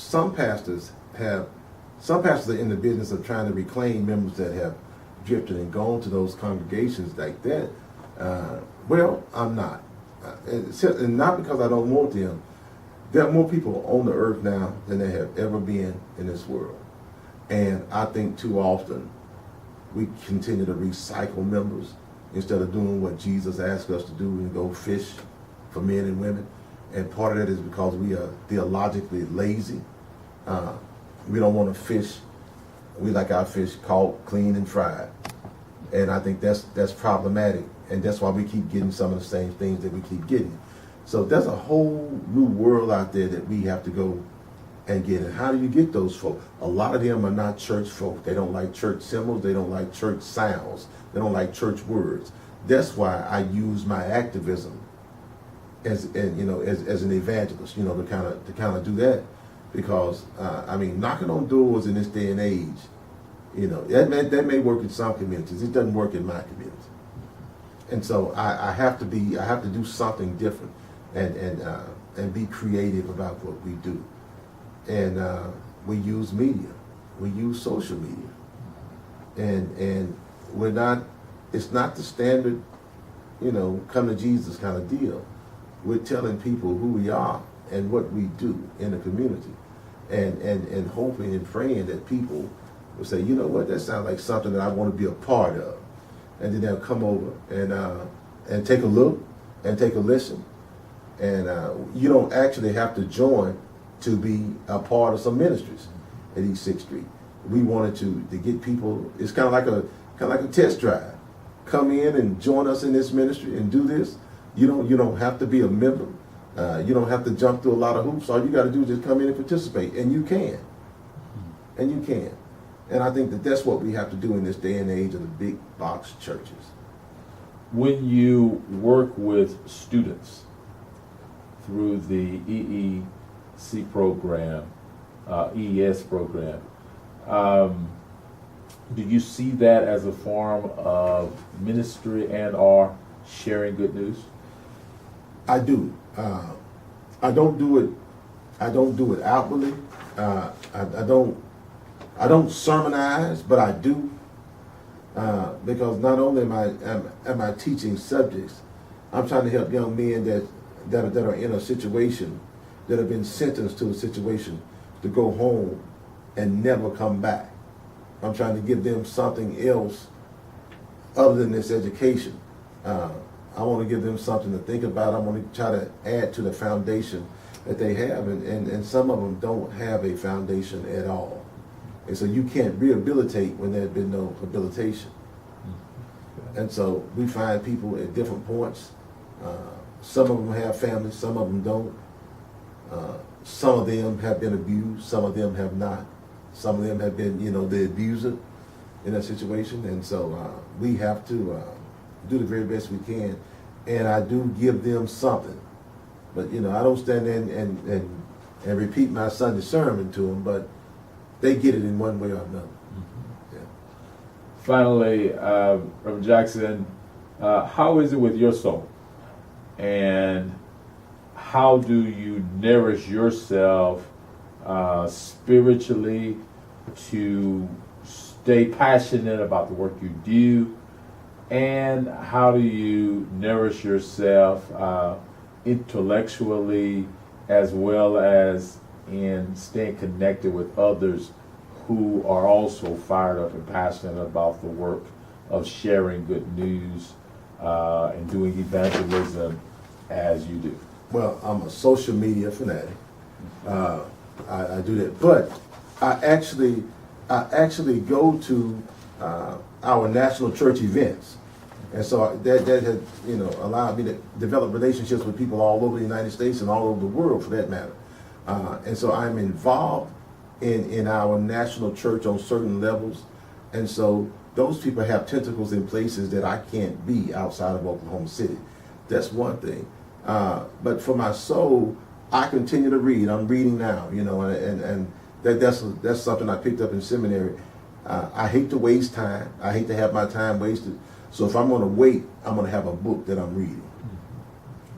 some pastors are in the business of trying to reclaim members that have drifted and gone to those congregations like that. Well, I'm not. And not because I don't want them. There are more people on the earth now than there have ever been in this world. And I think too often we continue to recycle members instead of doing what Jesus asked us to do and go fish for men and women. And part of that is because we are theologically lazy. We don't want to fish. We like our fish caught, clean, and fried. And I think that's problematic. And that's why we keep getting some of the same things that we keep getting. So there's a whole new world out there that we have to go and get. And how do you get those folk? A lot of them are not church folk. They don't like church symbols. They don't like church sounds. They don't like church words. That's why I use my activism as an evangelist, to kind of do that. Because knocking on doors in this day and age, that may work in some communities. It doesn't work in my community. And so I have to do something different and be creative about what we do. And we use media. We use social media. And it's not the standard, come to Jesus kind of deal. We're telling people who we are and what we do in the community. And hoping and praying that people will say, you know what, that sounds like something that I want to be a part of. And then they'll come over and take a look and take a listen. And you don't actually have to join to be a part of some ministries at East 6th Street. We wanted to get people. It's kind of like a test drive. Come in and join us in this ministry and do this. You don't have to be a member. You don't have to jump through a lot of hoops. All you got to do is just come in and participate, and you can. And you can. And I think that's what we have to do in this day and age of the big box churches. When you work with students through the EEC program, EES program, do you see that as a form of ministry and or sharing good news? I do. I don't do it outwardly. I don't sermonize, but I do, because not only am I teaching subjects, I'm trying to help young men that are in a situation, that have been sentenced to a situation to go home and never come back. I'm trying to give them something else other than this education. I want to give them something to think about. I want to try to add to the foundation that they have, and some of them don't have a foundation at all. And so you can't rehabilitate when there's been no habilitation. And so we find people at different points. Some of them have families, some of them don't. Some of them have been abused, some of them have not. Some of them have been, the abuser in that situation. And so we have to do the very best we can. And I do give them something. But, I don't stand there and repeat my Sunday sermon to them, but they get it in one way or another. Mm-hmm. Yeah. Finally, Reverend Jackson, how is it with your soul? And how do you nourish yourself spiritually to stay passionate about the work you do? And how do you nourish yourself intellectually as well as in staying connected with others who are also fired up and passionate about the work of sharing good news and doing evangelism as you do? Well, I'm a social media fanatic. I do that, but I actually go to our national church events, and so that has allowed me to develop relationships with people all over the United States and all over the world, for that matter. And so I'm involved in our national church on certain levels, and so those people have tentacles in places that I can't be outside of Oklahoma City. That's one thing. But for my soul, I continue to read. I'm reading now, and that's something I picked up in seminary. I hate to waste time. I hate to have my time wasted. So if I'm going to wait, I'm going to have a book that I'm reading.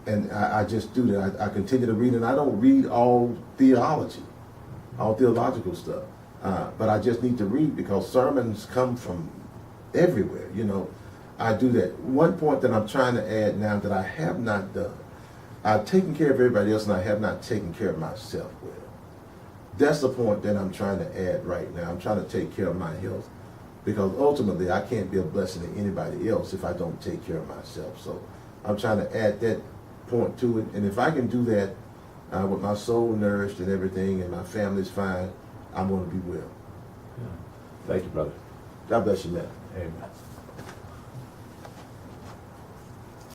And I just do that. I continue to read, and I don't read all theology. all theological stuff. But I just need to read because sermons come from everywhere, you know. I do that. One point that I'm trying to add now that I have not done, I've taken care of everybody else and I have not taken care of myself well. That's the point that I'm trying to add right now. I'm trying to take care of my health because ultimately I can't be a blessing to anybody else if I don't take care of myself. So I'm trying to add that point to it. And if I can do that with my soul nourished and everything and my family's fine, I'm going to be well. Thank you, brother. God bless you, man. Amen.